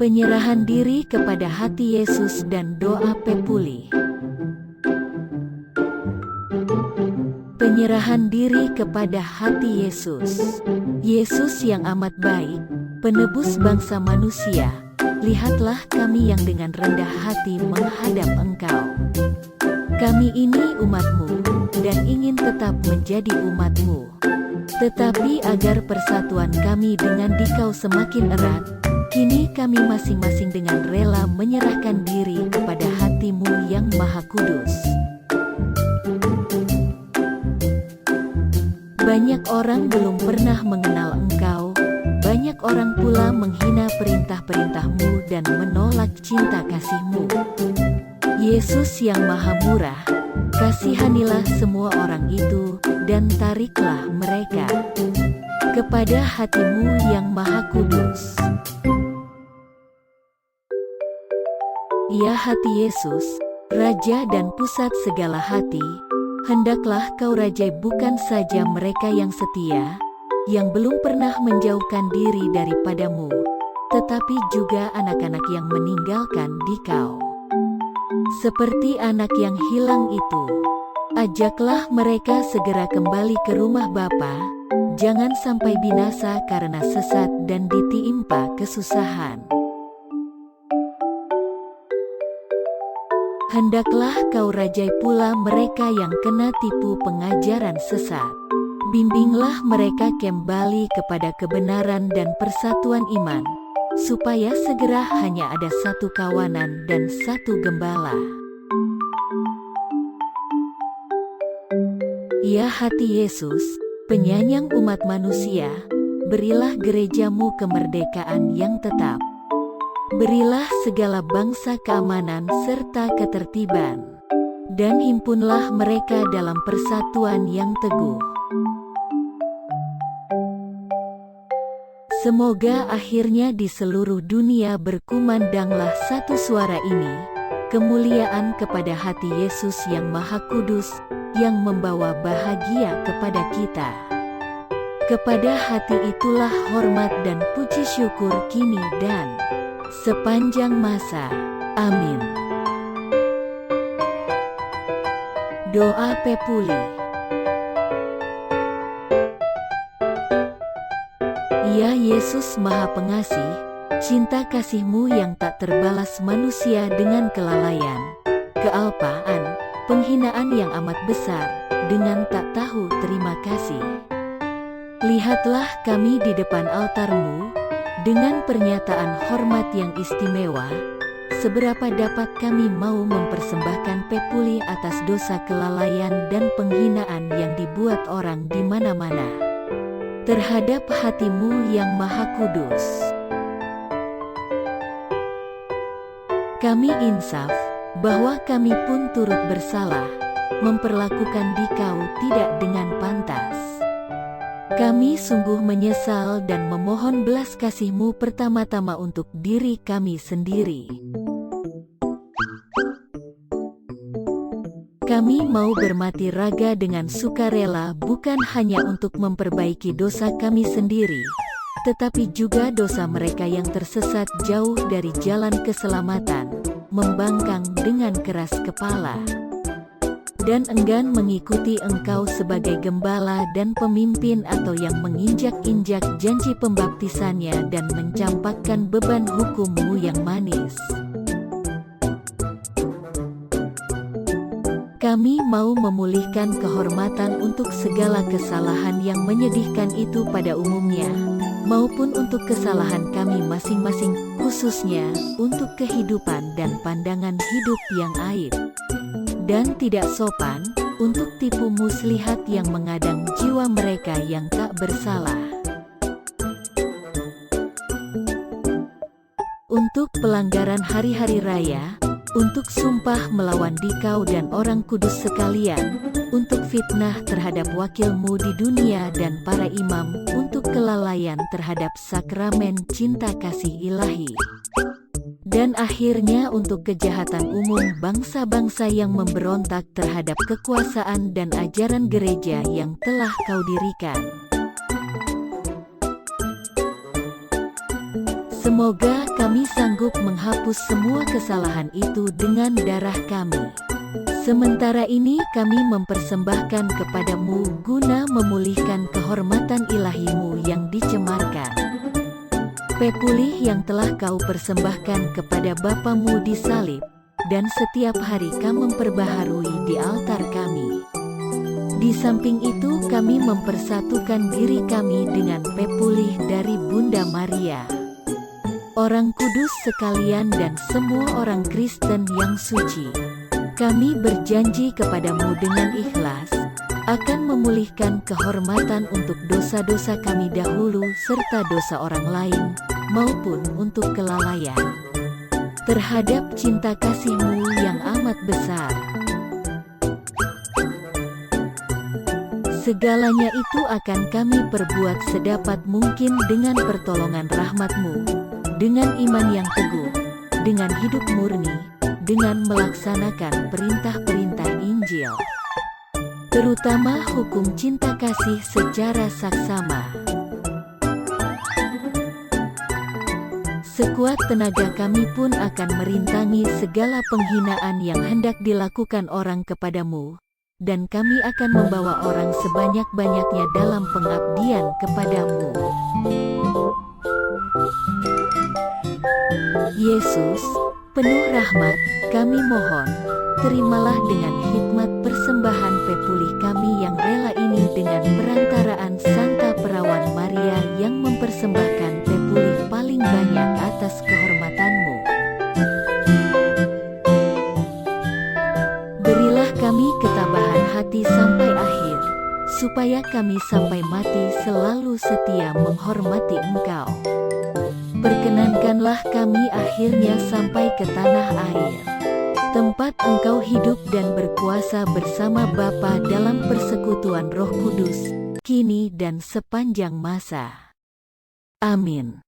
Penyerahan diri kepada hati Yesus dan doa pepuli. Penyerahan diri kepada hati Yesus. Yesus yang amat baik, penebus bangsa manusia, lihatlah kami yang dengan rendah hati menghadap Engkau. Kami ini umat-Mu, dan ingin tetap menjadi umat-Mu. Tetapi agar persatuan kami dengan Dikau semakin erat, kini kami masing-masing dengan rela menyerahkan diri kepada hati-Mu yang Maha Kudus. Banyak orang belum pernah mengenal Engkau, banyak orang pula menghina perintah-perintah-Mu dan menolak cinta kasih-Mu. Yesus yang Maha Murah, kasihanilah semua orang itu, dan tariklah mereka kepada hati-Mu yang Maha Kudus. Ya hati Yesus, Raja dan pusat segala hati, hendaklah Kau rajai bukan saja mereka yang setia, yang belum pernah menjauhkan diri daripada-Mu, tetapi juga anak-anak yang meninggalkan Dikau. Seperti anak yang hilang itu, ajaklah mereka segera kembali ke rumah Bapa, jangan sampai binasa karena sesat dan ditimpa kesusahan. Hendaklah Kau rajai pula mereka yang kena tipu pengajaran sesat. Bimbinglah mereka kembali kepada kebenaran dan persatuan iman, supaya segera hanya ada satu kawanan dan satu gembala. Ya hati Yesus, penyayang umat manusia, berilah gereja-Mu kemerdekaan yang tetap. Berilah segala bangsa keamanan serta ketertiban, dan himpunlah mereka dalam persatuan yang teguh. Semoga akhirnya di seluruh dunia berkumandanglah satu suara ini, kemuliaan kepada hati Yesus yang Maha Kudus, yang membawa bahagia kepada kita. Kepada hati itulah hormat dan puji syukur kini dan sepanjang masa. Amin. Doa pepuli. Ya Yesus Maha Pengasih, cinta kasih-Mu yang tak terbalas manusia dengan kelalaian, kealpaan, penghinaan yang amat besar, dengan tak tahu terima kasih. Lihatlah kami di depan altar-Mu, dengan pernyataan hormat yang istimewa, seberapa dapat kami mau mempersembahkan pepuli atas dosa kelalaian dan penghinaan yang dibuat orang di mana-mana terhadap hati-Mu yang Maha Kudus. Kami insaf bahwa kami pun turut bersalah, memperlakukan Dikau tidak dengan pantas. Kami sungguh menyesal dan memohon belas kasih-Mu pertama-tama untuk diri kami sendiri. Kami mau bermati raga dengan sukarela bukan hanya untuk memperbaiki dosa kami sendiri, tetapi juga dosa mereka yang tersesat jauh dari jalan keselamatan, membangkang dengan keras kepala, dan enggan mengikuti Engkau sebagai gembala dan pemimpin, atau yang menginjak-injak janji pembaptisannya dan mencampakkan beban hukum-Mu yang manis. Kami mau memulihkan kehormatan untuk segala kesalahan yang menyedihkan itu pada umumnya, maupun untuk kesalahan kami masing-masing, khususnya untuk kehidupan dan pandangan hidup yang aib dan tidak sopan, untuk tipu muslihat yang mengadang jiwa mereka yang tak bersalah. Untuk pelanggaran hari-hari raya, untuk sumpah melawan Dikau dan orang kudus sekalian, untuk fitnah terhadap wakil-Mu di dunia dan para imam, untuk kelalaian terhadap sakramen cinta kasih ilahi, dan akhirnya untuk kejahatan umum bangsa-bangsa yang memberontak terhadap kekuasaan dan ajaran gereja yang telah Kau dirikan. Semoga kami sanggup menghapus semua kesalahan itu dengan darah kami. Sementara ini kami mempersembahkan kepadamu guna memulihkan kehormatan ilahimu yang dicemarkan. Pepulih yang telah kau persembahkan kepada Bapamu di salib, dan setiap hari kau memperbaharui di altar kami. Di samping itu kami mempersatukan diri kami dengan pepulih dari Bunda Maria. Orang kudus sekalian dan semua orang Kristen yang suci, kami berjanji kepadamu dengan ikhlas, akan memulihkan kehormatan untuk dosa-dosa kami dahulu serta dosa orang lain, maupun untuk kelalaian terhadap cinta kasih-Mu yang amat besar. Segalanya itu akan kami perbuat sedapat mungkin dengan pertolongan rahmat-Mu, dengan iman yang teguh, dengan hidup murni, dengan melaksanakan perintah-perintah Injil, terutama hukum cinta kasih secara saksama. Sekuat tenaga kami pun akan merintangi segala penghinaan yang hendak dilakukan orang kepadamu, dan kami akan membawa orang sebanyak-banyaknya dalam pengabdian kepadamu. Yesus, penuh rahmat, kami mohon, terimalah dengan hikmat persembahan pepulih kami yang rela ini dengan perantaraan Santa Perawan Maria yang mempersembahkan pepulih paling banyak atas kehormatan-Mu. Berilah kami ketabahan hati sampai akhir, supaya kami sampai mati selalu setia menghormati Engkau. Perkenankanlah kami akhirnya sampai ke tanah air, tempat Engkau hidup dan berkuasa bersama Bapa dalam persekutuan Roh Kudus, kini dan sepanjang masa. Amin.